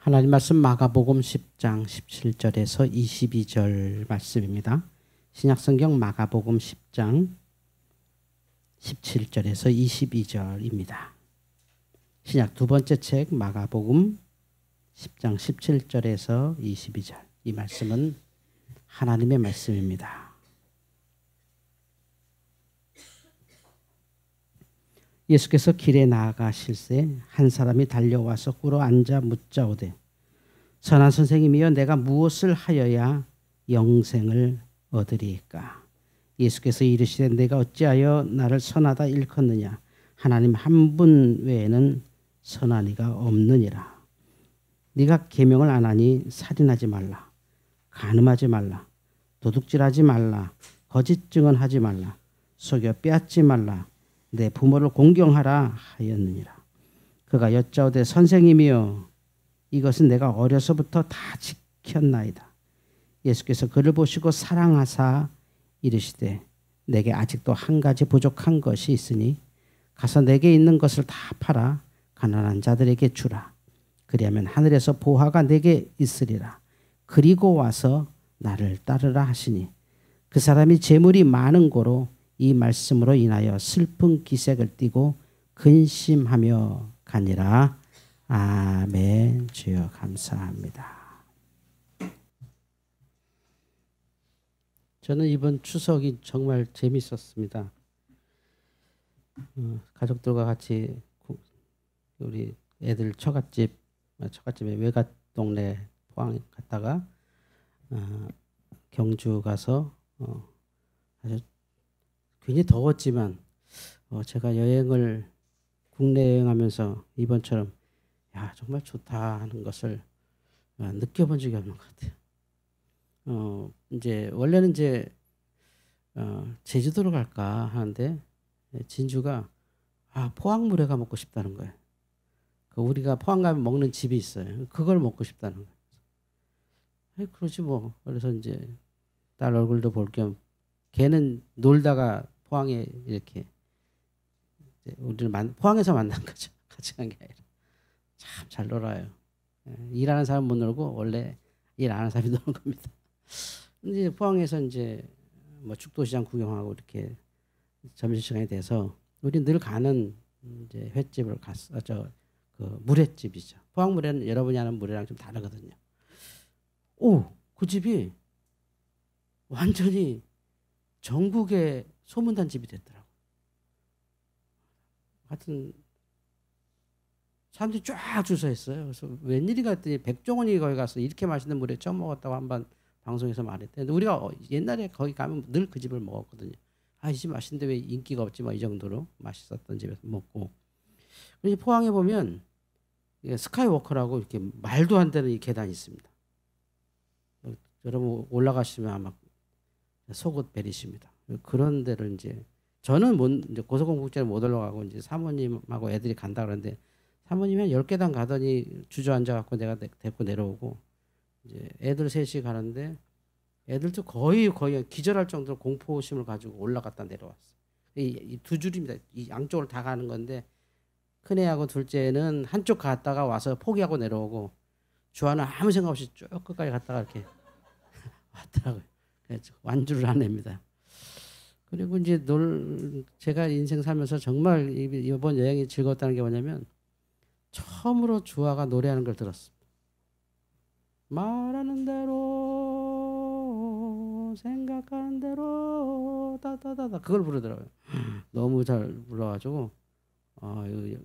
하나님 말씀 마가복음 10장 17절에서 22절 말씀입니다. 신약성경 마가복음 10장 17절에서 22절입니다. 신약 두 번째 책 마가복음 10장 17절에서 22절. 이 말씀은 하나님의 말씀입니다. 예수께서 길에 나아가실새 한 사람이 달려와서 꿇어 앉아 묻자오되 선한 선생님이여 내가 무엇을 하여야 영생을 얻으리이까. 예수께서 이르시되 내가 어찌하여 나를 선하다 일컫느냐. 하나님 한 분 외에는 선한 이가 없느니라. 네가 계명을 안 하니 살인하지 말라, 간음하지 말라, 도둑질하지 말라, 거짓 증언하지 말라, 속여 빼앗지 말라, 내 부모를 공경하라 하였느니라. 그가 여짜오되 선생님이여 이것은 내가 어려서부터 다 지켰나이다. 예수께서 그를 보시고 사랑하사 이르시되 내게 아직도 한 가지 부족한 것이 있으니 가서 내게 있는 것을 다 팔아 가난한 자들에게 주라. 그리하면 하늘에서 보화가 내게 있으리라. 그리고 와서 나를 따르라 하시니 그 사람이 재물이 많은 고로 이 말씀으로 인하여 슬픈 기색을 띠고 근심하며 가니라. 아멘. 주여 감사합니다. 저는 이번 추석이 정말 재밌었습니다. 가족들과 같이 우리 애들 처갓집에 외갓 동네 포항 갔다가 경주 가서 아주 굉장히 더웠지만 제가 여행을 국내 여행하면서 이번처럼 야 정말 좋다 하는 것을 느껴본 적이 없는 것 같아요. 이제 원래는 이제 제주도로 갈까 하는데 진주가 포항물회가 먹고 싶다는 거예요. 우리가 포항 가면 먹는 집이 있어요. 그걸 먹고 싶다는 거예요. 그러지 뭐. 그래서 이제 딸 얼굴도 볼 겸 걔는 놀다가 포항에 이렇게 우리를 포항에서 만난 거죠. 같이 간 게 아니라. 참 잘 놀아요. 일하는 사람 못 놀고 원래 일 안 하는 사람이 노는 겁니다. 이제 포항에서 이제 뭐 축도시장 구경하고 이렇게 점심시간이 돼서 우리 늘 가는 이제 횟집을 갔어. 그 물회집이죠. 포항 물회는 여러분이 아는 물회랑 좀 다르거든요. 그 집이 완전히 전국에 소문난 집이 됐더라고. 하여튼 사람들이 쫙 줄 서 있어요. 그래서 웬일인가 했더니 백종원이 거기 가서 이렇게 맛있는 물회 처음 먹었다고 한번 방송에서 말했대. 근데 우리가 옛날에 거기 가면 늘 그 집을 먹었거든요. 이 집 맛있는데 왜 인기가 없지? 뭐 이 정도로 맛있었던 집에서 먹고. 그래서 포항에 보면 스카이워커라고 이렇게 말도 안 되는 이 계단이 있습니다. 여러분 올라가시면 아마 속옷 베리십니다. 그런 데를 이제 저는 이제 고소공복제를 못 올라가고 이제 사모님하고 애들이 간다 그러는데 사모님이 한 10계단 가더니 주저앉아 갖고 내가 데리고 내려오고 이제 애들 셋이 가는데 애들도 거의 기절할 정도로 공포심을 가지고 올라갔다 내려왔어. 이 두 줄입니다. 이 양쪽을 다 가는 건데 큰애하고 둘째는 한쪽 갔다가 와서 포기하고 내려오고 주아는 아무 생각 없이 쭉 끝까지 갔다가 이렇게 왔더라고요. 완주를 한 애입니다. 그리고 이제 제가 인생 살면서 정말 이번 여행이 즐거웠다는 게 뭐냐면 처음으로 주아가 노래하는 걸 들었습니다. 말하는 대로 생각하는 대로 따따따따 그걸 부르더라고요. 너무 잘 불러가지고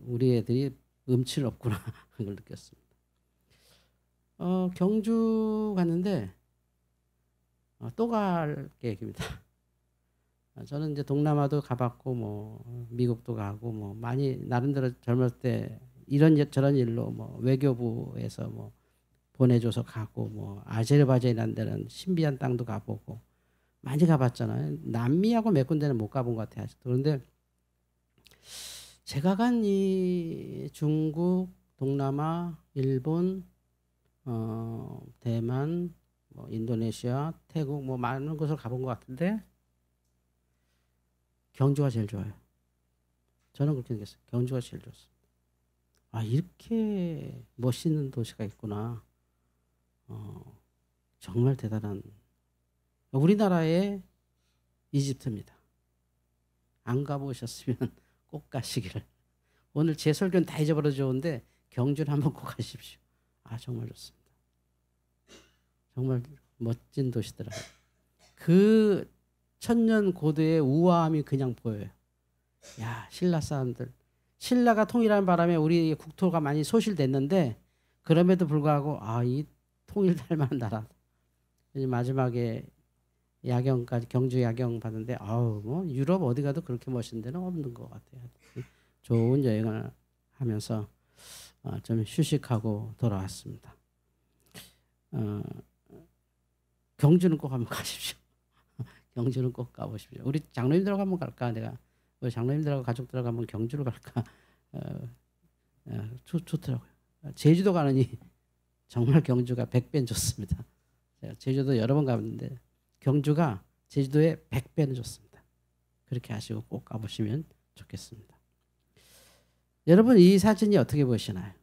우리 애들이 음치는 없구나 그걸 느꼈습니다. 경주 갔는데 또 갈 계획입니다. 저는 이제 동남아도 가봤고 뭐 미국도 가고 뭐 많이 나름대로 젊었을 때 이런 저런 일로 뭐 외교부에서 뭐 보내줘서 가고 뭐 아제르바이잔이라는 데는 신비한 땅도 가보고 많이 가봤잖아요. 남미하고 몇 군데는 못 가본 것 같아요. 아직도. 그런데 제가 간 이 중국, 동남아, 일본, 대만, 뭐 인도네시아, 태국 뭐 많은 곳을 가본 것 같은데 경주가 제일 좋아요. 저는 그렇게 느꼈어요. 경주가 제일 좋습니다. 이렇게 멋있는 도시가 있구나. 정말 대단한 우리나라의 이집트입니다. 안 가보셨으면 꼭 가시기를. 오늘 제 설교는 다 잊어버려 좋은데 경주를 한번 꼭 가십시오. 정말 좋습니다. 정말 멋진 도시더라고요. 그 천년 고대의 우아함이 그냥 보여요. 신라 사람들. 신라가 통일하는 바람에 우리 국토가 많이 소실됐는데 그럼에도 불구하고 이 통일될 만한 나라. 마지막에 야경까지 경주 야경 봤는데 뭐 유럽 어디 가도 그렇게 멋진 데는 없는 것 같아요. 좋은 여행을 하면서 좀 휴식하고 돌아왔습니다. 경주는 꼭 한번 가십시오. 경주는 꼭 가보십시오. 우리 장로님들하고 한번 갈까? 내가 우리 장로님들하고 가족들하고 한번 경주를 갈까? 좋더라고요. 제주도 가느니 정말 경주가 100배는 좋습니다. 제가 제주도 여러 번 가봤는데 경주가 제주도에 100배는 좋습니다. 그렇게 하시고 꼭 가보시면 좋겠습니다. 여러분 이 사진이 어떻게 보시나요?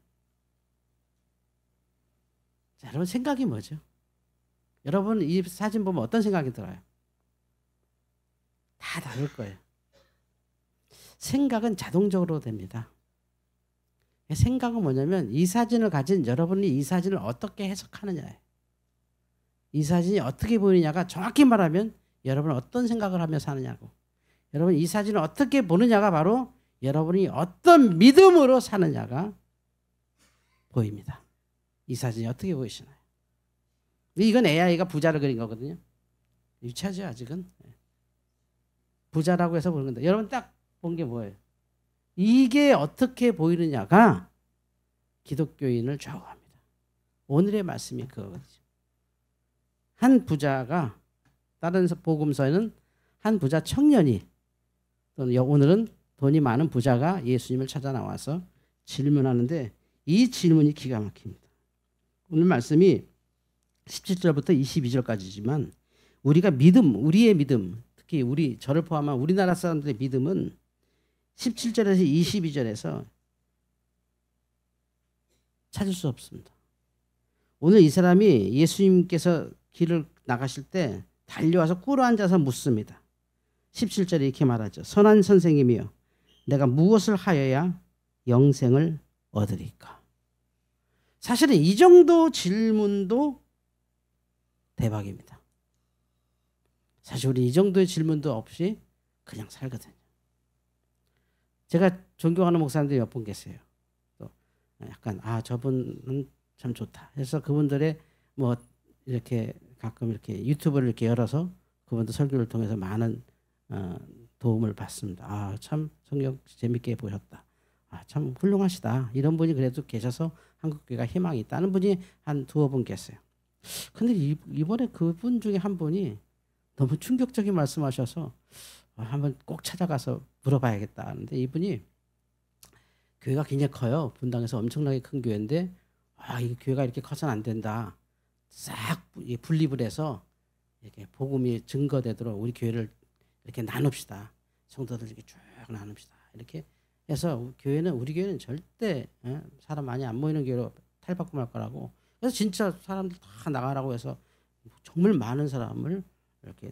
자, 여러분 생각이 뭐죠? 여러분 이 사진 보면 어떤 생각이 들어요? 다 다를 거예요. 생각은 자동적으로 됩니다. 생각은 뭐냐면 이 사진을 가진 여러분이 이 사진을 어떻게 해석하느냐예요. 이 사진이 어떻게 보이느냐가 정확히 말하면 여러분은 어떤 생각을 하며 사느냐고. 여러분 이 사진을 어떻게 보느냐가 바로 여러분이 어떤 믿음으로 사느냐가 보입니다. 이 사진이 어떻게 보이시나요? 이건 AI가 부자를 그린 거거든요. 유치하죠 아직은. 부자라고 해서 보는 건데 여러분 딱 본 게 뭐예요? 이게 어떻게 보이느냐가 기독교인을 좌우합니다. 오늘의 말씀이 그거거든요. 한 부자가 다른 복음서에는 한 부자 청년이 또는 오늘은 돈이 많은 부자가 예수님을 찾아 나와서 질문하는데 이 질문이 기가 막힙니다. 오늘 말씀이 17절부터 22절까지지만 우리가 우리의 믿음, 특히 저를 포함한 우리나라 사람들의 믿음은 17절에서 22절에서 찾을 수 없습니다. 오늘 이 사람이 예수님께서 길을 나가실 때 달려와서 꿇어 앉아서 묻습니다. 17절에 이렇게 말하죠. 선한 선생님이여 내가 무엇을 하여야 영생을 얻으리까? 사실은 이 정도 질문도 대박입니다. 사실 우리 이 정도의 질문도 없이 그냥 살거든요. 제가 존경하는 목사님들이 몇 분 계세요. 또 약간 저분은 참 좋다 해서 그분들의 뭐 이렇게 가끔 이렇게 유튜브를 이렇게 열어서 그분들 설교를 통해서 많은 도움을 받습니다. 참 성경 재밌게 보셨다. 참 훌륭하시다. 이런 분이 그래도 계셔서 한국교회가 희망이 있다는 분이 한 두어 분 계세요. 근데 이번에 그분 중에 한 분이 너무 충격적인 말씀하셔서 한번 꼭 찾아가서 물어봐야겠다 하는데 이분이 교회가 굉장히 커요. 분당에서 엄청나게 큰 교회인데 이 교회가 이렇게 커서는 안 된다. 싹 분립을 해서 이렇게 복음이 증거되도록 우리 교회를 이렇게 나눕시다. 성도들 이렇게 쭉 나눕시다. 이렇게 해서 우리 교회는 절대 사람 많이 안 모이는 교회로 탈바꿈할 거라고. 그래서 진짜 사람들 다 나가라고 해서 정말 많은 사람을 이렇게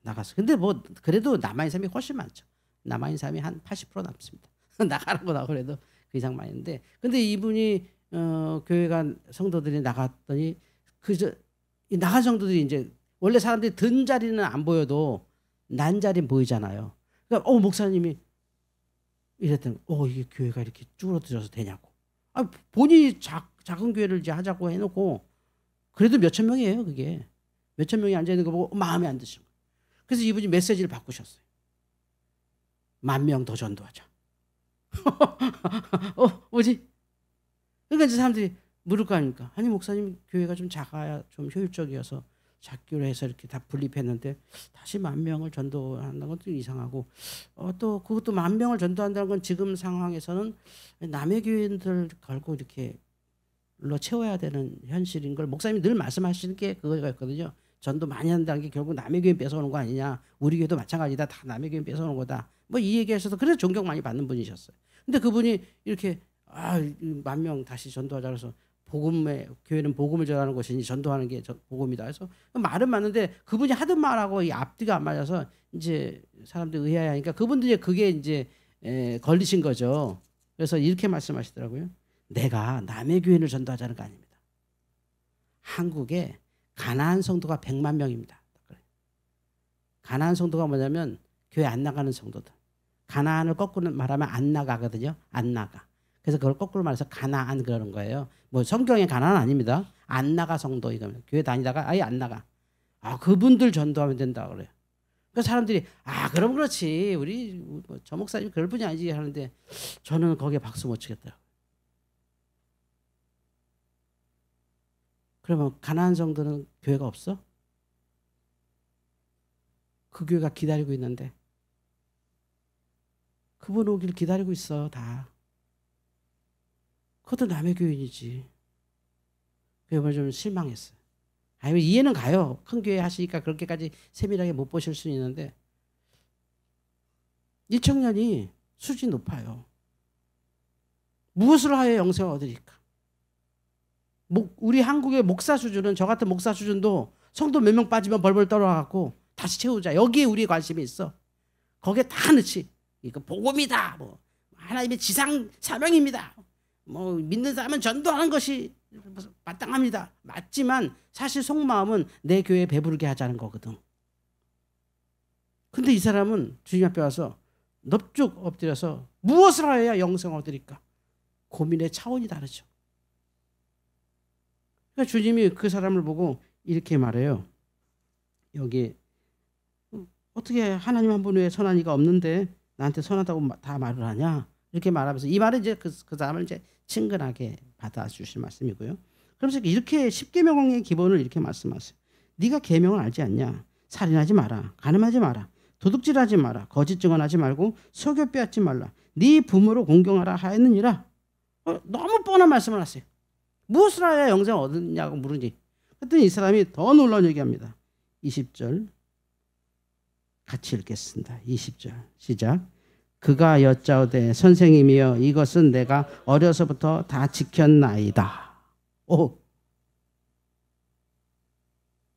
나갔어요. 근데 뭐 그래도 남아있는 사람이 훨씬 많죠. 남아있는 사람이 한 80% 남습니다. 나가라고 그래도 그 이상 많이 있는데 근데 이분이 교회가 성도들이 나갔더니 이 나간 성도들이 이제 원래 사람들이 든 자리는 안 보여도 난 자리는 보이잖아요. 그러니까 목사님이 이랬더니 이게 교회가 이렇게 줄어들어서 되냐고. 본인이 작은 교회를 이제 하자고 해놓고 그래도 몇천 명이에요. 그게 몇천 명이 앉아 있는 거 보고 마음에 안 드신 거예요. 그래서 이분이 메시지를 바꾸셨어요. 10,000명 더 전도하자. 뭐지? 그러니까 이제 사람들이 물을 거 아닙니까? 아니 목사님 교회가 좀 작아야 좀 효율적이어서 작교로 해서 이렇게 다 분립했는데 다시 10,000명을 전도한다는 건 좀 이상하고 또 그것도 10,000명을 전도한다는 건 지금 상황에서는 남의 교인들 걸고 이렇게 로 채워야 되는 현실인 걸 목사님이 늘 말씀하시는 게 그거였거든요. 전도 많이 한다는 게 결국 남의 교인 뺏어오는 거 아니냐. 우리 교회도 마찬가지다. 다 남의 교인 뺏어오는 거다. 뭐 이 얘기하셔서 그래서 존경 많이 받는 분이셨어요. 근데 그분이 이렇게 만 명 다시 전도하자 그래서 교회는 복음을 전하는 것이니 전도하는 게 복음이다. 그래서 말은 맞는데 그분이 하던 말하고 이 앞뒤가 안 맞아서 이제 사람들이 의아해하니까 그분들이 그게 이제 걸리신 거죠. 그래서 이렇게 말씀하시더라고요. 내가 남의 교회를 전도하자는 거 아닙니다. 한국에 가나안 성도가 100만 명입니다. 가나안 성도가 뭐냐면 교회 안 나가는 성도들. 가나안을 거꾸로 말하면 안 나가거든요. 안 나가. 그래서 그걸 거꾸로 말해서 가나안 그러는 거예요. 뭐 성경에 가나안 아닙니다. 안 나가 성도 이거면 교회 다니다가 아예 안 나가. 그분들 전도하면 된다 그래요. 그 사람들이 그럼 그렇지 우리 뭐 저 목사님 그럴 분이 아니지 하는데 저는 거기에 박수 못 치겠더라고요. 그러면 가나안 성도는 교회가 없어? 그 교회가 기다리고 있는데 그분 오길 기다리고 있어 다. 그것도 남의 교인이지. 그래서 좀 실망했어요. 이해는 가요. 큰 교회 하시니까 그렇게까지 세밀하게 못 보실 수 있는데 이 청년이 수준이 높아요. 무엇을 하여 영생을 얻으리까? 우리 한국의 목사 수준은 저 같은 목사 수준도 성도 몇 명 빠지면 벌벌 떨어갖고 다시 채우자. 여기에 우리의 관심이 있어. 거기에 다 넣지. 이거 복음이다. 뭐 하나님의 지상 사명입니다. 뭐 믿는 사람은 전도하는 것이 마땅합니다. 맞지만 사실 속마음은 내 교회에 배부르게 하자는 거거든. 근데 이 사람은 주님 앞에 와서 넙죽 엎드려서 무엇을 하여야 영생을 얻으리까? 고민의 차원이 다르죠. 그러니까 주님이 그 사람을 보고 이렇게 말해요. 여기 어떻게 하나님 한 분 외에 선한 이가 없는데 나한테 선하다고 다 말을 하냐? 이렇게 말하면서 이 말은 이제 그 사람을 이제 친근하게 받아주실 말씀이고요. 그러면서 이렇게 십계명의 기본을 이렇게 말씀하세요. 네가 계명을 알지 않냐? 살인하지 마라, 간음하지 마라, 도둑질하지 마라, 거짓 증언하지 말고 속여 빼앗지 말라, 네 부모를 공경하라 하였느니라. 너무 뻔한 말씀을 하세요. 무엇을 하여야 영생을 얻느냐고 물으니 그랬더니 이 사람이 더 놀라운 얘기합니다. 20절 같이 읽겠습니다. 20절 시작. 그가 여짜오되 선생님이여 이것은 내가 어려서부터 다 지켰나이다.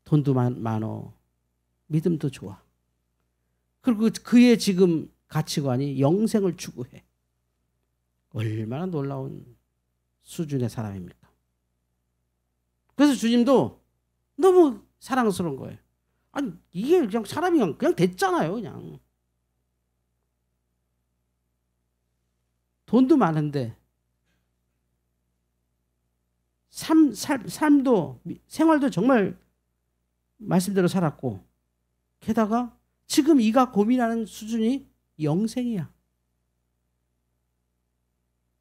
돈도 많어. 믿음도 좋아. 그리고 그의 지금 가치관이 영생을 추구해. 얼마나 놀라운 수준의 사람입니까? 그래서 주님도 너무 사랑스러운 거예요. 아니 이게 그냥 사람이 그냥 됐잖아요. 그냥. 돈도 많은데 삶도 생활도 정말 말씀대로 살았고 게다가 지금 이가 고민하는 수준이 영생이야.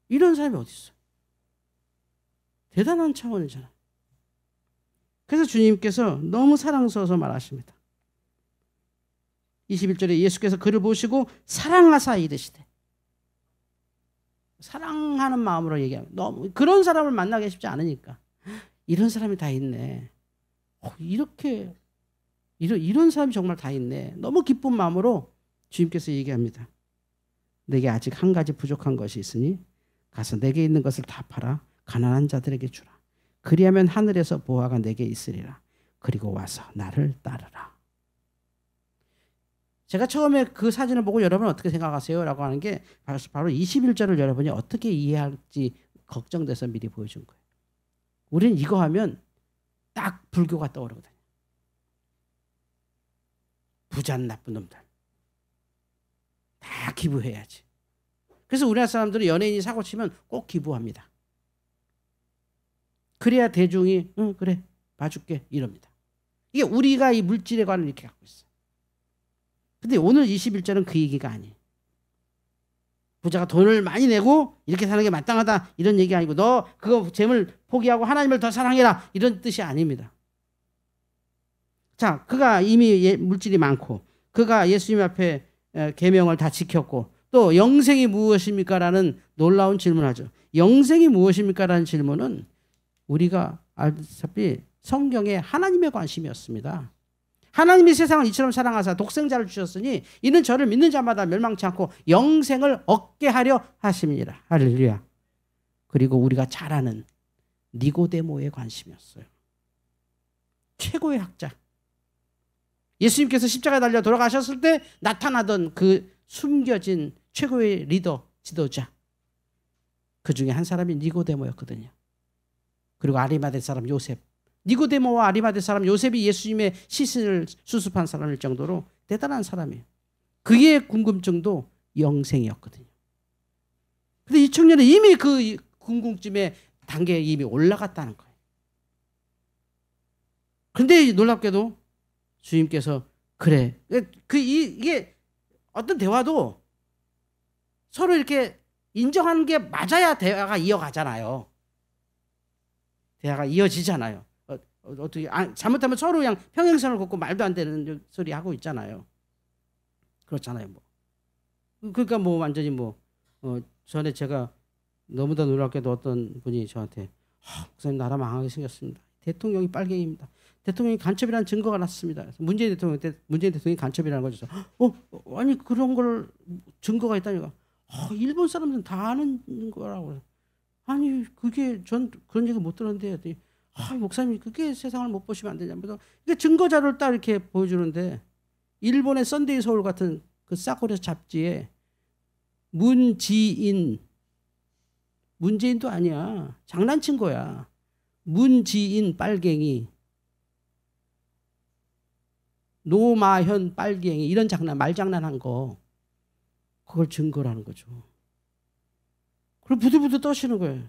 이런 사람이 어디 있어? 대단한 차원이잖아. 그래서 주님께서 너무 사랑스러워서 말하십니다. 21절에 예수께서 그를 보시고 사랑하사 이르시되 사랑하는 마음으로 얘기하면 너무 그런 사람을 만나기 쉽지 않으니까 이런 사람이 다 있네. 이런 사람이 정말 다 있네. 너무 기쁜 마음으로 주님께서 얘기합니다. 내게 아직 한 가지 부족한 것이 있으니 가서 내게 있는 것을 다 팔아 가난한 자들에게 주라. 그리하면 하늘에서 보화가 내게 있으리라. 그리고 와서 나를 따르라. 제가 처음에 그 사진을 보고 여러분 어떻게 생각하세요? 라고 하는 게 바로 21절을 여러분이 어떻게 이해할지 걱정돼서 미리 보여준 거예요. 우리는 이거 하면 딱 불교가 떠오르거든요. 부자는 나쁜 놈들. 다 기부해야지. 그래서 우리나라 사람들은 연예인이 사고 치면 꼭 기부합니다. 그래야 대중이 그래 봐줄게 이럽니다. 이게 우리가 이 물질에 관을 이렇게 갖고 있어요. 근데 오늘 21절은 그 얘기가 아니에요. 부자가 돈을 많이 내고 이렇게 사는 게 마땅하다 이런 얘기 아니고 너 그거 재물 포기하고 하나님을 더 사랑해라 이런 뜻이 아닙니다. 자, 그가 이미 물질이 많고 그가 예수님 앞에 계명을 다 지켰고 또 영생이 무엇입니까? 라는 놀라운 질문을 하죠. 영생이 무엇입니까? 라는 질문은 우리가 알다시피 성경에 하나님의 관심이었습니다. 하나님이 세상을 이처럼 사랑하사 독생자를 주셨으니 이는 저를 믿는 자마다 멸망치 않고 영생을 얻게 하려 하심이니라. 할렐루야. 그리고 우리가 잘 아는 니고데모의 관심이었어요. 최고의 학자. 예수님께서 십자가에 달려 돌아가셨을 때 나타나던 그 숨겨진 최고의 리더, 지도자. 그 중에 한 사람이 니고데모였거든요. 그리고 아리마대 사람 요셉. 니고데모와 아리마대 사람 요셉이 예수님의 시신을 수습한 사람일 정도로 대단한 사람이에요. 그의 궁금증도 영생이었거든요. 근데 이 청년은 이미 그 궁금증의 단계에 이미 올라갔다는 거예요. 그런데 놀랍게도 주님께서 그래. 이게 어떤 대화도 서로 이렇게 인정하는 게 맞아야 대화가 이어가잖아요. 대화가 이어지잖아요. 어떻게 잘못하면 서로 그냥 평행선을 걷고 말도 안 되는 소리 하고 있잖아요. 그렇잖아요. 뭐. 그러니까 뭐 완전히 뭐 전에 제가 너무나 놀랍게도 어떤 분이 저한테 목사님 나라 망하게 생겼습니다. 대통령이 빨갱이입니다. 대통령이 간첩이라는 증거가 났습니다. 문재인 대통령이 간첩이라는 거죠. 아니 그런 걸 증거가 있다니까. 일본 사람들은 다 아는 거라고. 아니 그게 전 그런 얘기 못 들었는데 목사님 그게 세상을 못 보시면 안 되냐면서 이게 증거 자료를 딱 이렇게 보여주는데 일본의 썬데이 서울 같은 그 싸구려 잡지에 문재인도 아니야. 장난친 거야. 문지인 빨갱이, 노마현 빨갱이 이런 말장난한 거 그걸 증거라는 거죠. 그리고 부들부들 떠시는 거예요.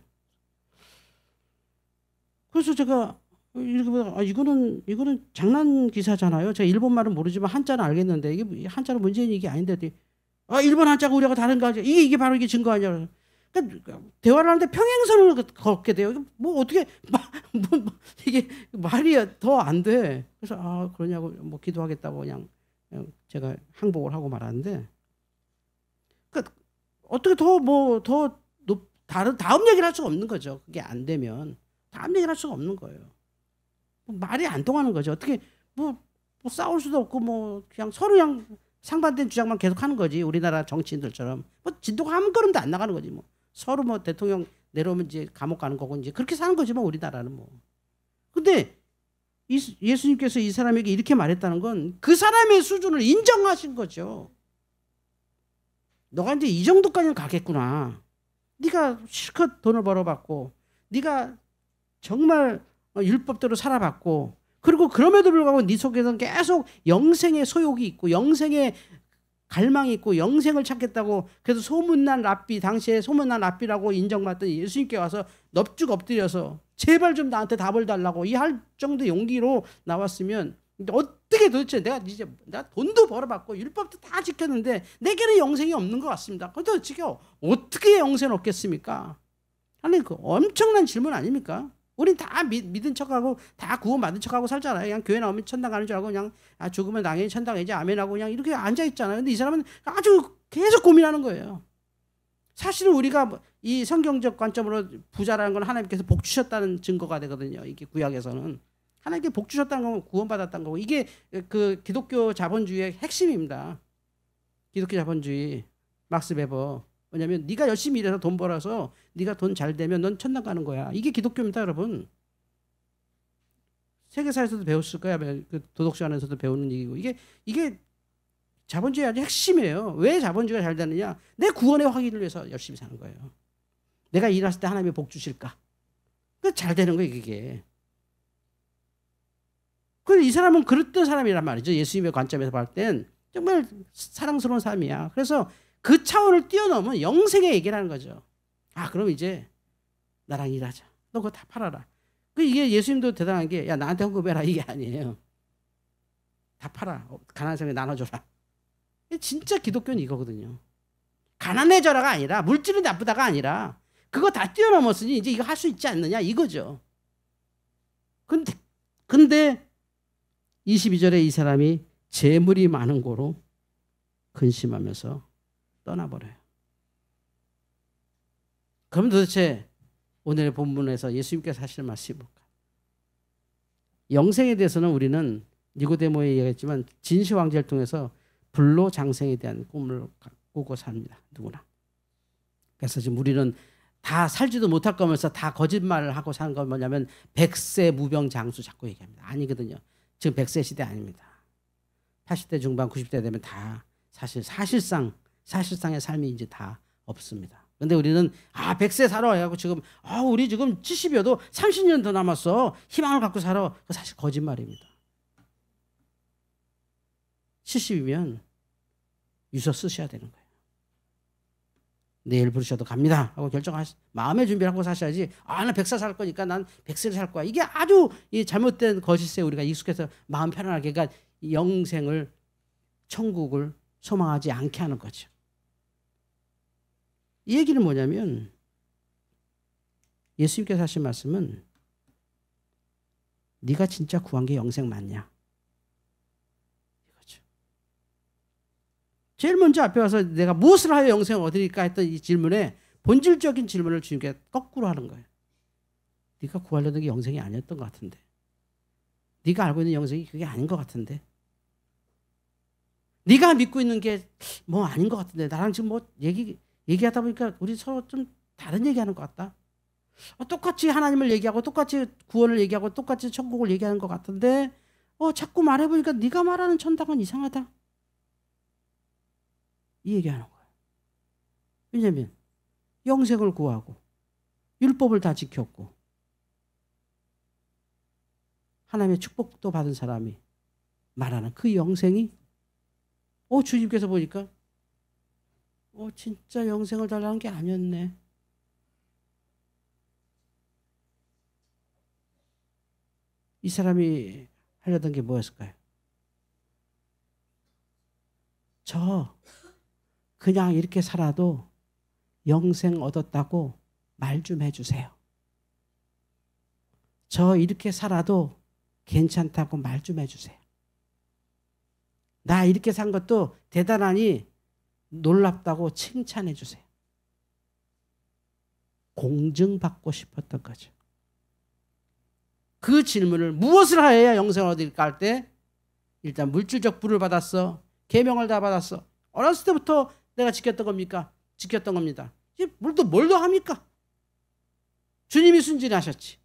그래서 제가 이렇게 보다가 이거는 장난 기사잖아요. 제가 일본 말은 모르지만 한자는 알겠는데 이게 한자로 문재인 이게 아닌데 일본 한자가 우리하고 다른가 하죠. 이게 바로 이게 증거 아니야. 그러니까 대화를 하는데 평행선을 걷게 돼요. 뭐 어떻게 이게 말이 더 안 돼. 그래서 그러냐고 뭐 기도하겠다고 그냥 제가 항복을 하고 말았는데 그러니까 어떻게 더 다음 얘기를 할 수가 없는 거죠. 그게 안 되면 다음 얘기를 할 수가 없는 거예요. 말이 안 통하는 거죠. 어떻게 뭐 싸울 수도 없고 그냥 서로 그냥 상반된 주장만 계속 하는 거지. 우리나라 정치인들처럼 진도가 한 걸음도 안 나가는 거지. 서로 대통령 내려오면 이제 감옥 가는 거고 이제 그렇게 사는 거지 우리나라는 근데 예수님께서 이 사람에게 이렇게 말했다는 건 그 사람의 수준을 인정하신 거죠. 너가 이제 이 정도까지는 가겠구나. 네가 실컷 돈을 벌어봤고 네가 정말 율법대로 살아봤고 그리고 그럼에도 불구하고 네 속에서는 계속 영생의 소욕이 있고 영생의 갈망이 있고 영생을 찾겠다고 그래서 당시에 소문난 랍비라고 인정받던 예수님께 와서 넙죽 엎드려서 제발 좀 나한테 답을 달라고 이 할 정도의 용기로 나왔으면 어떻게 도대체 내가 돈도 벌어봤고 율법도 다 지켰는데 내게는 영생이 없는 것 같습니다. 그런데 지금 어떻게 영생을 얻겠습니까? 아니 그 엄청난 질문 아닙니까? 우린 다 믿은 척하고 다 구원받은 척하고 살잖아요. 그냥 교회 나오면 천당 가는 줄 알고 그냥 죽으면 당연히 천당이지 아멘하고 그냥 이렇게 앉아있잖아요. 근데 이 사람은 아주 계속 고민하는 거예요. 사실은 우리가 이 성경적 관점으로 부자라는 건 하나님께서 복 주셨다는 증거가 되거든요. 이게 구약에서는. 하나님께 복 주셨다는 건 구원받았다는 거고 이게 그 기독교 자본주의의 핵심입니다. 기독교 자본주의 막스 베버. 왜냐하면 네가 열심히 일해서 돈 벌어서 네가 돈 잘 되면 넌 천당 가는 거야. 이게 기독교입니다, 여러분. 세계사에서도 배웠을 거야. 그 도덕시간에서도 배우는 얘기고 이게 자본주의 아주 핵심이에요. 왜 자본주의가 잘 되느냐? 내 구원의 확인을 위해서 열심히 사는 거예요. 내가 일했을 때 하나님이 복 주실까? 잘 되는 거예요, 이게. 그런데 이 사람은 그랬던 사람이란 말이죠. 예수님의 관점에서 볼 땐 정말 사랑스러운 사람이야. 그래서 그 차원을 뛰어넘은 영생의 얘기를 하는 거죠. 그럼 이제 나랑 일하자. 너 그거 다 팔아라. 이게 예수님도 대단한 게 나한테 헌금해라 이게 아니에요. 다 팔아. 가난한 사람에게 나눠줘라. 진짜 기독교는 이거거든요. 가난해져라가 아니라 물질이 나쁘다가 아니라 그거 다 뛰어넘었으니 이제 이거 할 수 있지 않느냐 이거죠. 근데 22절에 이 사람이 재물이 많은 고로 근심하면서 떠나버려요. 그럼 도대체 오늘의 본문에서 예수님께서 하시는 말씀이 뭘까? 영생에 대해서는 우리는 니고데모에 얘기했지만 진시황제를 통해서 불로장생에 대한 꿈을 꾸고 삽니다. 누구나. 그래서 지금 우리는 다 살지도 못할 거면서 다 거짓말을 하고 사는 건 뭐냐면 백세 무병장수 자꾸 얘기합니다. 아니거든요. 지금 100세 시대 아닙니다. 80대 중반 90대 되면 다 사실상의 삶이 이제 다 없습니다. 근데 우리는 100세 살아 해갖고 지금 우리 지금 70여도 30년 더 남았어. 희망을 갖고 살아. 그거 사실 거짓말입니다. 70이면 유서 쓰셔야 되는 거예요. 내일 부르셔도 갑니다 하고 마음의 준비를 하고 사셔야지. 나 100세 살 거니까 난 100세를 살 거야. 이게 아주 잘못된 거짓에 우리가 익숙해서 마음 편안하게, 그러니까 영생을, 천국을 소망하지 않게 하는 거죠. 이 얘기는 뭐냐면 예수님께서 하신 말씀은 네가 진짜 구한 게 영생 맞냐? 이거죠. 제일 먼저 앞에 와서 내가 무엇을 하여 영생을 얻으리까 했던 이 질문에 본질적인 질문을 주님께 거꾸로 하는 거예요. 네가 구하려던 게 영생이 아니었던 것 같은데. 네가 알고 있는 영생이 그게 아닌 것 같은데. 네가 믿고 있는 게 뭐 아닌 것 같은데. 나랑 지금 뭐 얘기하다 보니까 우리 서로 좀 다른 얘기하는 것 같다. 똑같이 하나님을 얘기하고 똑같이 구원을 얘기하고 똑같이 천국을 얘기하는 것 같은데 자꾸 말해보니까 네가 말하는 천당은 이상하다. 이 얘기하는 거예요. 왜냐하면 영생을 구하고 율법을 다 지켰고 하나님의 축복도 받은 사람이 말하는 그 영생이 주님께서 보니까 진짜 영생을 달라는 게 아니었네. 이 사람이 하려던 게 뭐였을까요? 그냥 이렇게 살아도 영생 얻었다고 말 좀 해주세요. 이렇게 살아도 괜찮다고 말 좀 해주세요. 나 이렇게 산 것도 대단하니 놀랍다고 칭찬해 주세요. 공증받고 싶었던 거죠. 그 질문을 무엇을 하여야 영생을 얻을까 할 때 일단 물질적 부를 받았어. 계명을 다 받았어. 어렸을 때부터 내가 지켰던 겁니까? 지켰던 겁니다. 이제 뭘 더 합니까? 주님이 순진하셨지.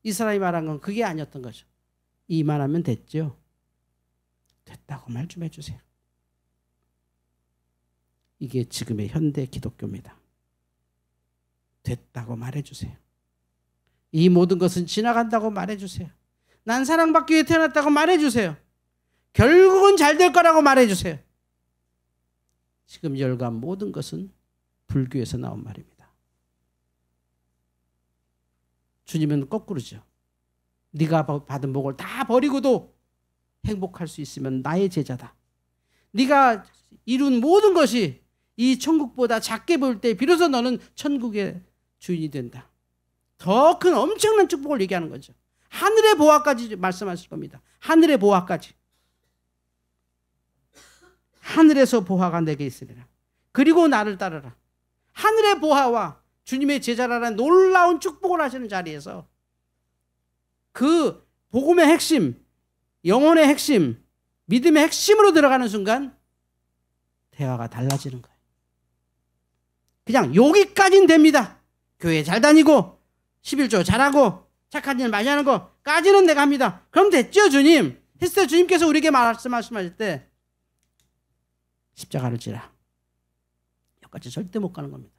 이 사람이 말한 건 그게 아니었던 거죠. 이만하면 됐죠. 됐다고 말 좀 해주세요. 이게 지금의 현대 기독교입니다. 됐다고 말해주세요. 이 모든 것은 지나간다고 말해주세요. 난 사랑받기 위해 태어났다고 말해주세요. 결국은 잘 될 거라고 말해주세요. 지금 열간 모든 것은 불교에서 나온 말입니다. 주님은 거꾸로죠. 네가 받은 복을 다 버리고도 행복할 수 있으면 나의 제자다. 네가 이룬 모든 것이 이 천국보다 작게 보일 때 비로소 너는 천국의 주인이 된다. 더 큰 엄청난 축복을 얘기하는 거죠. 하늘의 보화까지 말씀하실 겁니다. 하늘의 보화까지. 하늘에서 보화가 내게 있으리라. 그리고 나를 따르라. 하늘의 보화와 주님의 제자라는 놀라운 축복을 하시는 자리에서 그 복음의 핵심, 영혼의 핵심, 믿음의 핵심으로 들어가는 순간 대화가 달라지는 거예요. 그냥 여기까지는 됩니다. 교회 잘 다니고 11조 잘하고 착한 일 많이 하는 거까지는 내가 합니다. 그럼 됐죠, 주님? 했을 때 주님께서 우리에게 말씀하실 때 십자가를 지라. 여기까지 절대 못 가는 겁니다.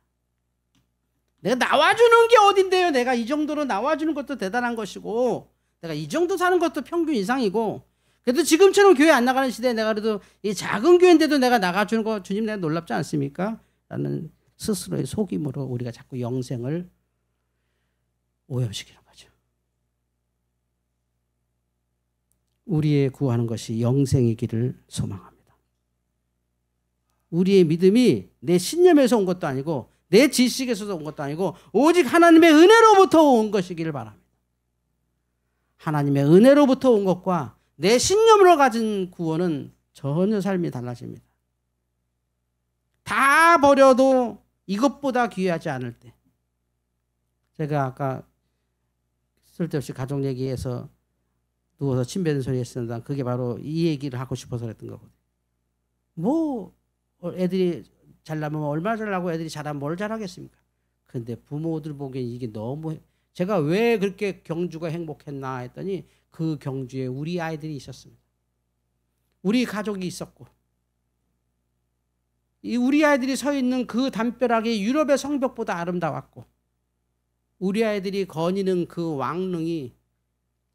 내가 나와주는 게 어딘데요? 내가 이 정도로 나와주는 것도 대단한 것이고 내가 이 정도 사는 것도 평균 이상이고 그래도 지금처럼 교회 안 나가는 시대에 내가 그래도 이 작은 교회인데도 내가 나가주는 거 주님 내가 놀랍지 않습니까? 라는 스스로의 속임으로 우리가 자꾸 영생을 오염시키는 거죠. 우리의 구하는 것이 영생이기를 소망합니다. 우리의 믿음이 내 신념에서 온 것도 아니고 내 지식에서 온 것도 아니고 오직 하나님의 은혜로부터 온 것이기를 바랍니다. 하나님의 은혜로부터 온 것과 내 신념으로 가진 구원은 전혀 삶이 달라집니다. 다 버려도 이것보다 귀하지 않을 때. 제가 아까 쓸데없이 가족 얘기해서 누워서 침 뱉는 소리 했습니다. 그게 바로 이 얘기를 하고 싶어서 그랬던 거거든요. 뭐 애들이 잘나면 얼마나 잘나고 애들이 잘하면 뭘 잘하겠습니까? 근데 부모들 보기엔 이게 너무 제가 왜 그렇게 경주가 행복했나 했더니 그 경주에 우리 아이들이 있었습니다. 우리 가족이 있었고 이 우리 아이들이 서 있는 그 담벼락이 유럽의 성벽보다 아름다웠고 우리 아이들이 거니는 그 왕릉이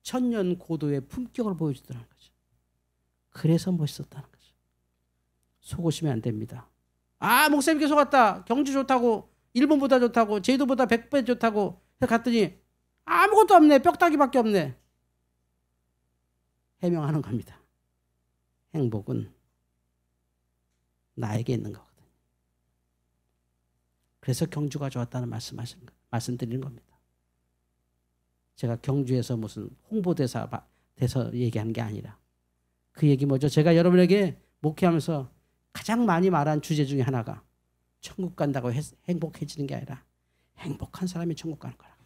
천년 고도의 품격을 보여주더라는 거죠. 그래서 멋있었다는 거죠. 속으시면 안 됩니다. 아, 목사님께 속았다. 경주 좋다고, 일본보다 좋다고, 제주도보다 100배 좋다고 해서 갔더니 아무것도 없네. 뼈다귀밖에 없네. 해명하는 겁니다. 행복은 나에게 있는 거거든요. 그래서 경주가 좋았다는 말씀드리는 겁니다. 제가 경주에서 무슨 홍보대사 돼서 얘기하는 게 아니라 그 얘기 뭐죠? 제가 여러분에게 목회하면서 가장 많이 말한 주제 중에 하나가 천국 간다고 행복해지는 게 아니라 행복한 사람이 천국 가는 거라고.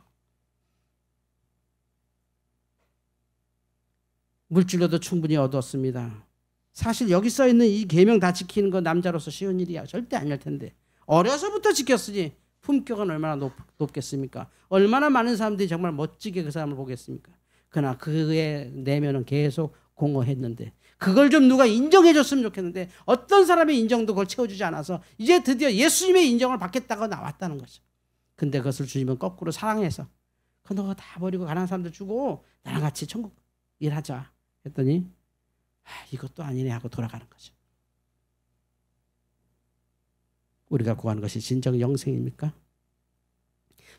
물질로도 충분히 얻었습니다. 사실 여기 써 있는 이 계명 다 지키는 건 남자로서 쉬운 일이야. 절대 아닐 텐데. 어려서부터 지켰으니 품격은 얼마나 높겠습니까? 얼마나 많은 사람들이 정말 멋지게 그 사람을 보겠습니까? 그러나 그의 내면은 계속 공허했는데 그걸 좀 누가 인정해 줬으면 좋겠는데 어떤 사람의 인정도 그걸 채워주지 않아서 이제 드디어 예수님의 인정을 받겠다고 나왔다는 거죠. 근데 그것을 주님은 거꾸로 사랑해서 그거 다 버리고 가난한 사람들 주고 나랑 같이 천국 일하자 했더니 이것도 아니네 하고 돌아가는 거죠. 우리가 구하는 것이 진정 영생입니까?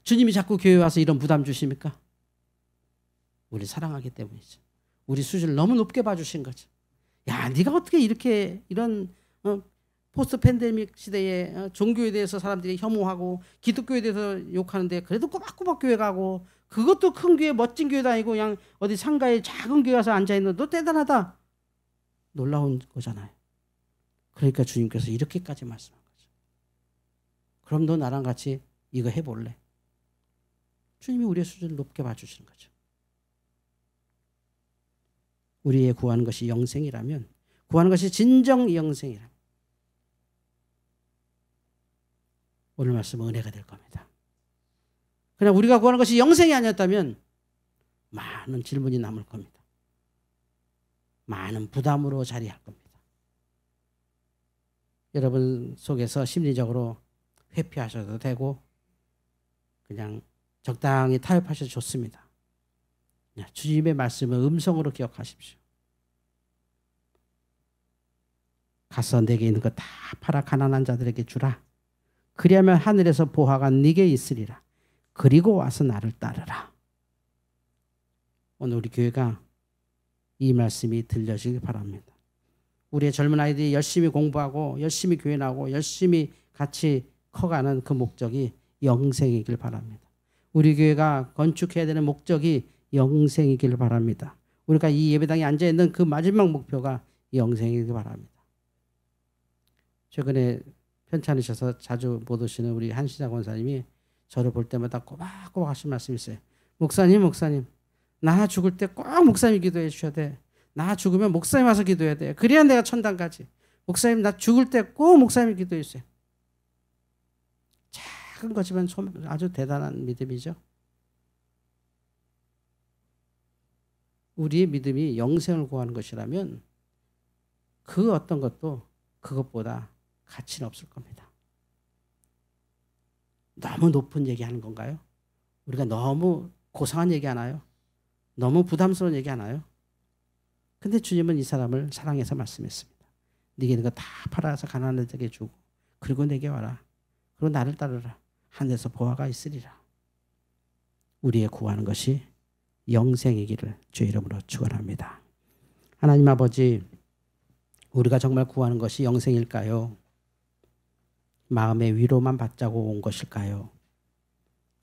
주님이 자꾸 교회에 와서 이런 부담 주십니까? 우리 사랑하기 때문이죠. 우리 수준을 너무 높게 봐주신 거죠. 야, 네가 어떻게 이렇게 이런 포스트 팬데믹 시대에 종교에 대해서 사람들이 혐오하고 기독교에 대해서 욕하는데 그래도 꼬박꼬박 교회 가고 그것도 큰 교회 멋진 교회도 아니고 그냥 어디 상가에 작은 교회 가서 앉아있는 너 대단하다. 놀라운 거잖아요. 그러니까 주님께서 이렇게까지 말씀한 거죠. 그럼 너 나랑 같이 이거 해볼래? 주님이 우리의 수준을 높게 봐주시는 거죠. 우리의 구하는 것이 영생이라면 구하는 것이 진정 영생이라면 오늘 말씀은 은혜가 될 겁니다. 그러나 우리가 구하는 것이 영생이 아니었다면 많은 질문이 남을 겁니다. 많은 부담으로 자리할 겁니다. 여러분 속에서 심리적으로 회피하셔도 되고 그냥 적당히 타협하셔도 좋습니다. 주님의 말씀을 음성으로 기억하십시오. 가서 내게 있는 거 다 팔아 가난한 자들에게 주라. 그리하면 하늘에서 보화가 네게 있으리라. 그리고 와서 나를 따르라. 오늘 우리 교회가 이 말씀이 들려지길 바랍니다. 우리의 젊은 아이들이 열심히 공부하고 열심히 교회 나오고 열심히 같이 커가는 그 목적이 영생이길 바랍니다. 우리 교회가 건축해야 되는 목적이 영생이길 바랍니다. 우리가 이 예배당에 앉아있는 그 마지막 목표가 영생이길 바랍니다. 최근에 편찮으셔서 자주 못 오시는 우리 한시자 권사님이 저를 볼 때마다 꼬박꼬박 하신 말씀이 있어요. 목사님 나 죽을 때 꼭 목사님 기도해 주셔야 돼. 나 죽으면 목사님 와서 기도해야 돼. 그래야 내가 천당 가지. 목사님 나 죽을 때 꼭 목사님 기도해 주세요. 작은 거지만 아주 대단한 믿음이죠. 우리의 믿음이 영생을 구하는 것이라면 그 어떤 것도 그것보다 가치는 없을 겁니다. 너무 높은 얘기하는 건가요? 우리가 너무 고상한 얘기하나요? 너무 부담스러운 얘기하나요? 근데 주님은 이 사람을 사랑해서 말씀했습니다. 네게 있는 거 다 팔아서 가난한 자에게 주고 그리고 내게 와라. 그리고 나를 따르라. 하늘에서 보화가 있으리라. 우리의 구하는 것이 영생이기를 주의 이름으로 축원합니다. 하나님 아버지, 우리가 정말 구하는 것이 영생일까요? 마음의 위로만 받자고 온 것일까요?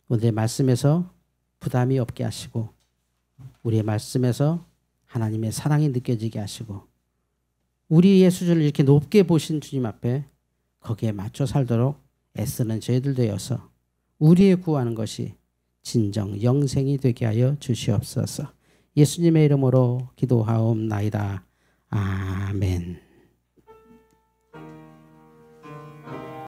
오늘의 말씀에서 부담이 없게 하시고 우리의 말씀에서 하나님의 사랑이 느껴지게 하시고 우리의 수준을 이렇게 높게 보신 주님 앞에 거기에 맞춰 살도록 애쓰는 저희들 되어서 우리의 구하는 것이 진정 영생이 되게 하여 주시옵소서. 예수님의 이름으로 기도하옵나이다. 아멘.